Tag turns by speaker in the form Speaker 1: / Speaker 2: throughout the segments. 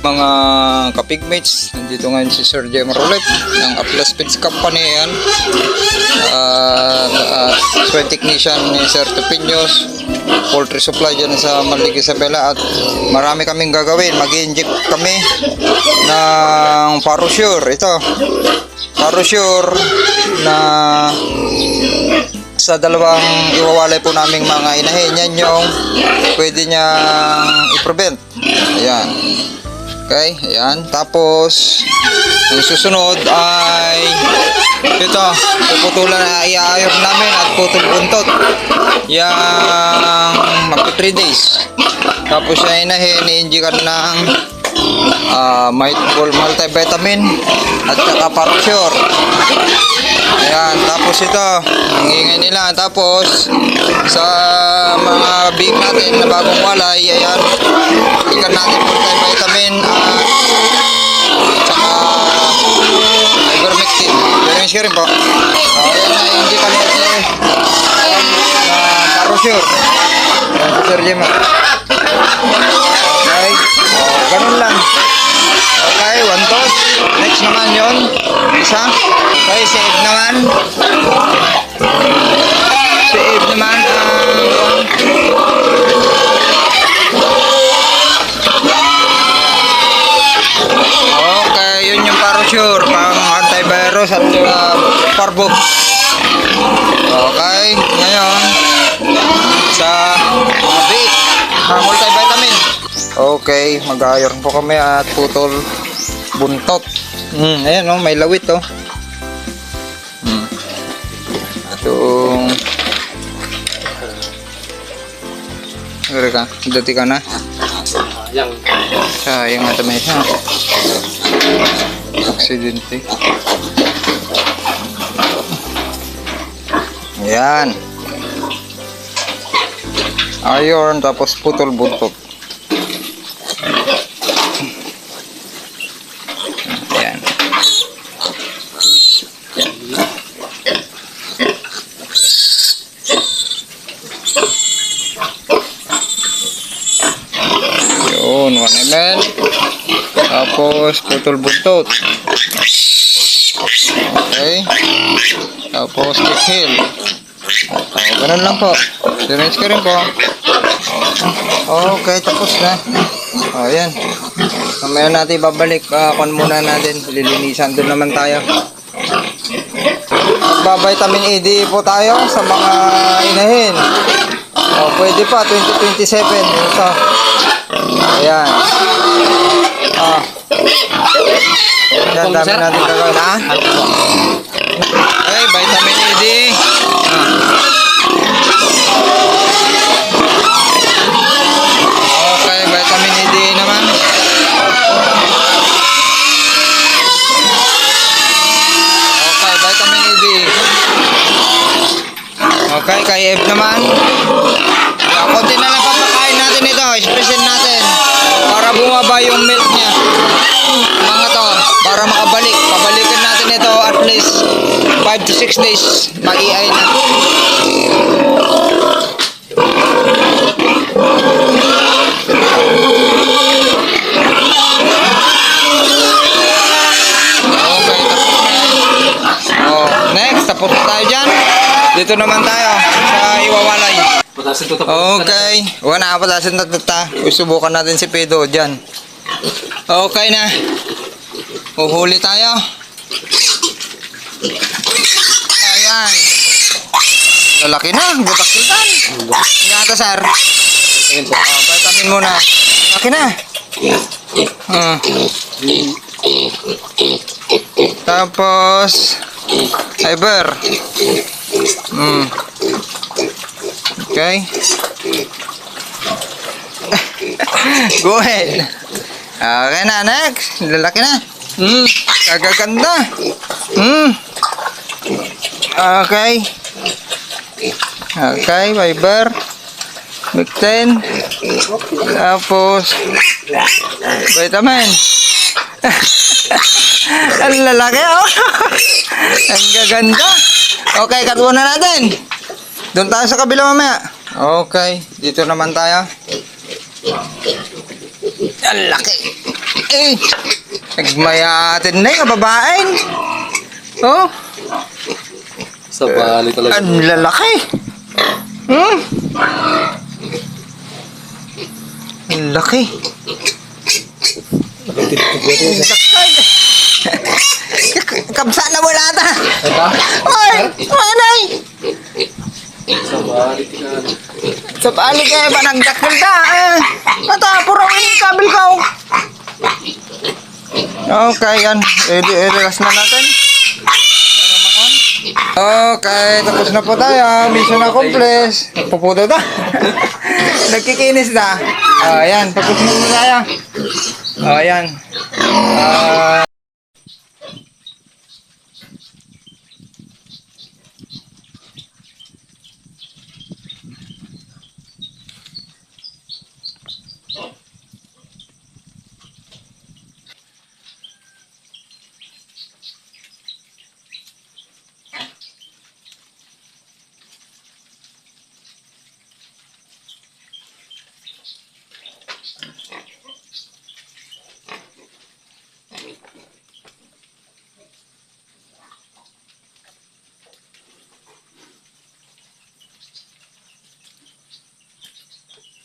Speaker 1: Mga kapigmates, nandito ngayon si Sir Jem Roulette ng Atlas Feeds Company yan. Swine technician ni Sir Tupinos, poultry supply dyan sa Malig Isabela, at marami kaming gagawin. Mag-inject kami ng Parosure. Ito Parosure na sa dalawang iwawalay po naming mga inahin. Yan yung pwede niyang i-prevent. Ayan. Okay, ayan. Tapos ang susunod ay ito, puputulan na iaayos namin at putol buntot. Yang magto 3 days. Tapos siya inahin, i-injikan ng multivitamin at saka Parosure. Ayan, tapos ito, ang ingay nila. Tapos sa mga big natin na bagong walay, ayan, ikan natin multivitamin at saka ivermectin. Ivermectin rin po. Ayan na, injikan natin na Parosure. Ayan, Sir Jem. Okay, ganun lang. Okay, 1 toss. Next naman yon, isa. Okay, si Eve naman. Si Eve naman okay, yun yung Parosure, pang antivirus at parvo. Okay, ngayon sa bait, multivitamin. Okay, mag-iron po kami at putol buntot. Ayan o, may lawit o. Itong Gari ka, dati ka na. Sayang nga tamay siya. Aksidente. Ayan. Iron, tapos putol buntot. Ayan. Yun, 1 ml. Tapos putol buntot. Okay. Tapos kick-heel. Ganun lang po. Siringe ka rin po. Okay, tapos na. Ayan. Mamaya natin babalik. Kung muna natin. Lilinisan doon naman tayo. Vitamin E po tayo sa mga inahin. Pwede pa. 2027. Ito. Ayan. Yan, dami natin gagawin. Okay, vitamin E. Okay, vitamin E naman. Okay, vitamin E. Okay, kay Eve naman. Konti na lang papakain natin ito. Special natin. Para bumaba yung milk niya. Mga to. Para makabalik. Pabalikin natin ito at least 5 to 6 days. Mag-iay na. Okay, tapos na. Next, tapos tayo dyan. Dito naman tayo sa iwawalay. Okay, wala pa patasin na tata. Subukan natin si Pedro dyan. Okay na. Uhuli tayo. Ayan. Lalaki na, butak-butan. Nga ito, sir. Vitamin muna. Laki na. Tapos fiber. Okay. Go ahead. Okay na, next. Lalaki na. Kagaganda. Okay. Okay, fiber. Mectin. Tapos vitamin. Ang lalaki, oh. Ang gaganda. Okay, katuwa na natin. Doon tayo sa kabila mamaya. Okay, dito naman tayo. Ang laki. Eh, nagmayatin na yung babaeng. Oh,
Speaker 2: Sa bali talaga.
Speaker 1: ang lalaki. Hmm? Ang laki. Kamsa na wala ta.
Speaker 2: Ito?
Speaker 1: Ay, manay.
Speaker 2: Sa bali talaga.
Speaker 1: Sa balik eh, ba nagdakil ta? Ata, puro yung kabil ka. Okay, yan. I-relax na natin. Okay, tapos na po tayo. Mission accomplished. Puputo ta. Nagkikinis na. Ayan, tapos na po tayo. Ayan.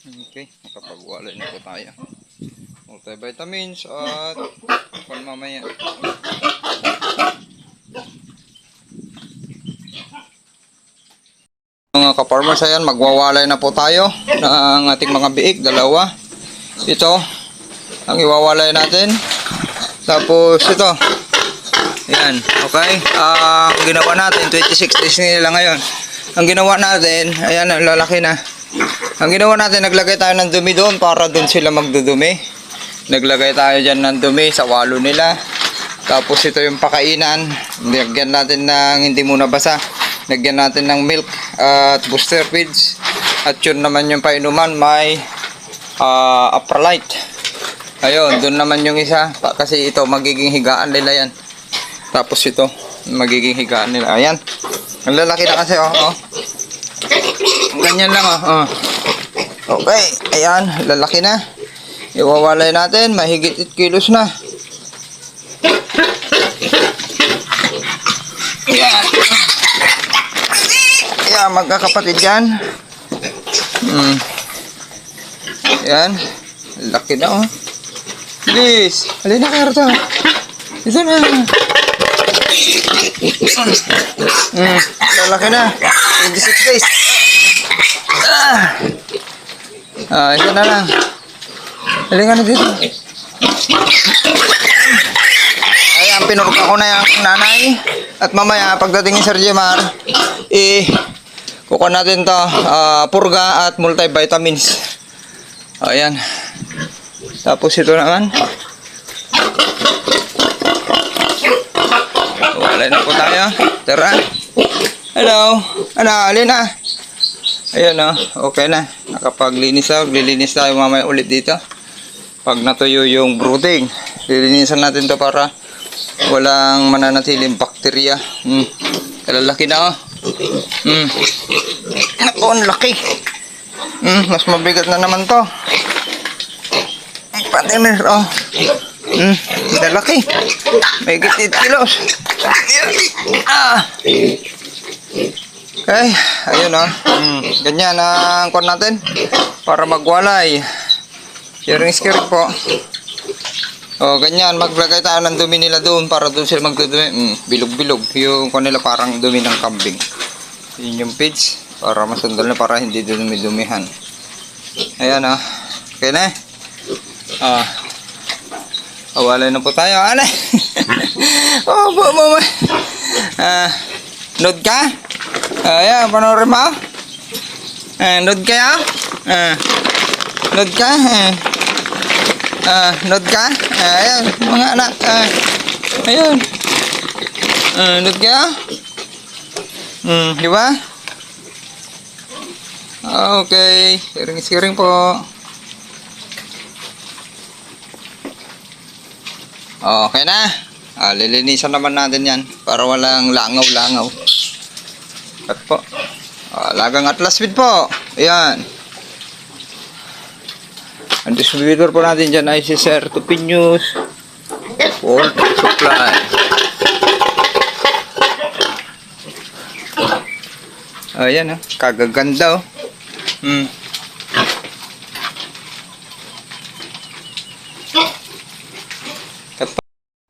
Speaker 1: Okay, makapagwalay na po tayo. Multivitamins at kung mamaya. Mga ka-farmers, ayan, magwawalay na po tayo ng ating mga biik, dalawa. Ito, ang iwawalay natin. Tapos ito. Ayan, okay. Ang ginawa natin, 26 days nila ngayon. Ang ginawa natin, ayan, lalaki na. Ang ginawa natin, naglagay tayo ng dumi doon para doon sila magdudumi. Naglagay tayo dyan ng dumi sa walo nila. Tapos ito yung pakainan. Lagyan natin ng hindi muna basa. Lagyan natin ng milk at booster feeds. At yun naman yung painuman, may Aprolite. Ayun, doon naman yung isa. Kasi ito, magiging higaan nila yan. Tapos ito, magiging higaan nila. Ayan. Ang lalaki na kasi, oh. Ganyan lang, oh. Okay, ayan, lalaki na. Iwawalay natin, mahigit 8 kilos na. Ayan. Ayan, magkakapatid yan. Ayan, laki na, oh. Bilis, halina kayo rito. Ito na. Lalaki na. 26 days. Ito na lang. Halika na dito. Ayan, pinurka ko na yung nanay. At mamaya, pagdating ni Sir Jemar, kukuha natin to, purga at multivitamins. Ayan. Tapos ito naman. Walay na po tayo. Tara. Hello. Ano, alin na. Ayan, okay na. Nakapaglinis na. Lilinis tayo mamaya ulit dito. Pag natuyo yung brooding, lilinisan natin to para walang mananatiling bakterya. Lalaki na, oh. Ako, ang laki. Mas mabigat na naman to. Partner, oh. Lalaki. May 8 kilos. Okay, ayun, oh. Ganyan ang kon natin para magwalay. Sharing skirt po. Oh, ganyan, maglagay tayo ng dumi nila doon para doon sila magdudumi. Bilog-bilog yung kon nila, parang dumi ng kambing. Yun yung feeds para masundal na, para hindi dumi-dumihan. Ayan, oh. Okay na. Awalay na po tayo. Ano? Oh, mama. Nod ka? Ayan, panoorin mo. Nod ka ya? Nod ka? Nod ka? Ayan, mga anak. Ayun. Nod ka ya? Di ba? Okay. Siring-siring po. Okay na. Lilinisan naman natin yan para walang langaw-langaw. At po. Lagang Atlas feed po. Ayan. Ang distributor po natin dyan ay si Sir Tupinius Poultry Supply. Ayan oh, kagaganda oh.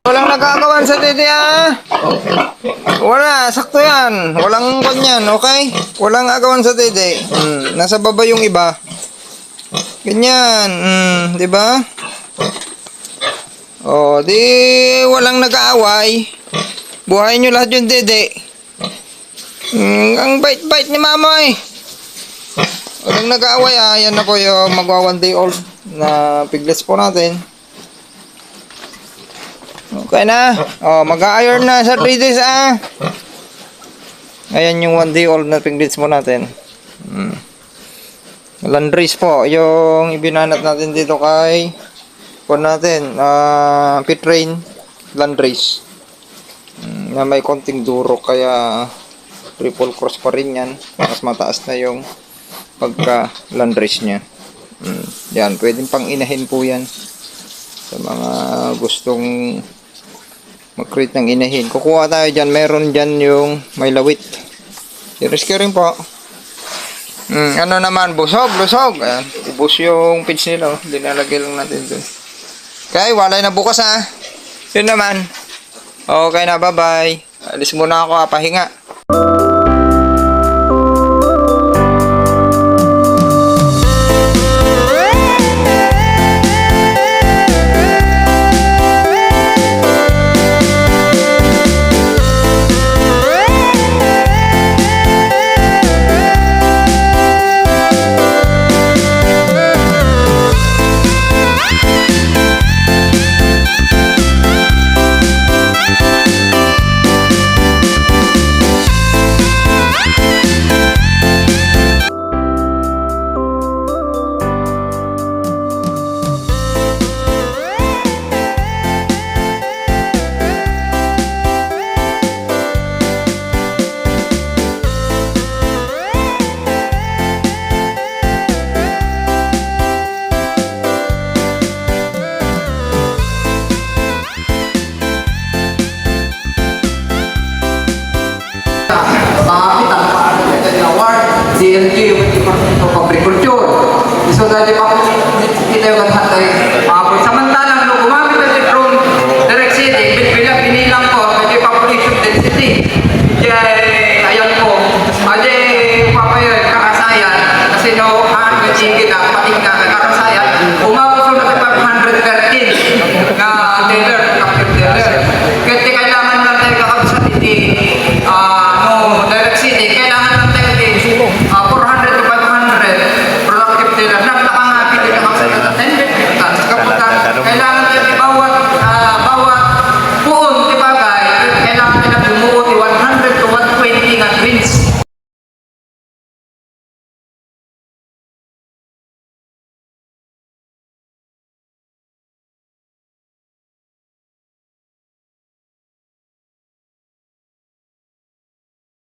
Speaker 1: Walang nagagawan sa titi ah. Wala, sakto yan. Walang kanyan, okay? Walang agawan sa titi. Nasa baba yung iba. Ganyan, di ba? Oh, di walang nag-aaway. Buhayin nyo lahat yung titi. Ang bait-bait ni mama eh. Walang nag-aaway ah. Yan na po yung magwa 1 day old na piglets po natin. Okay na. Oh, mag-iron na sa 3 days ah. Ayan yung 1 day old na piglets mo natin. Landrace po. Yung ibinanat natin dito kay natin. Pit Rain Landrace. Na may konting duro kaya triple cross pa rin yan. Mas mataas na yung pagka Landrace nya. Yan. Pwedeng pang inahin po yan. Sa mga gustong mag-create ng inahin. Kukuha tayo dyan. Meron dyan yung may lawit. I-rescue rin po. Ano naman? Busog. Ayan. Ubus yung pins nila. Oh. Dinalagay lang natin dun. Okay. Walay na bukas ha. Yun naman. Okay na. Bye-bye. Alis muna ako ha. Pahinga. CLG, yung Department of Agriculture. So, dati pa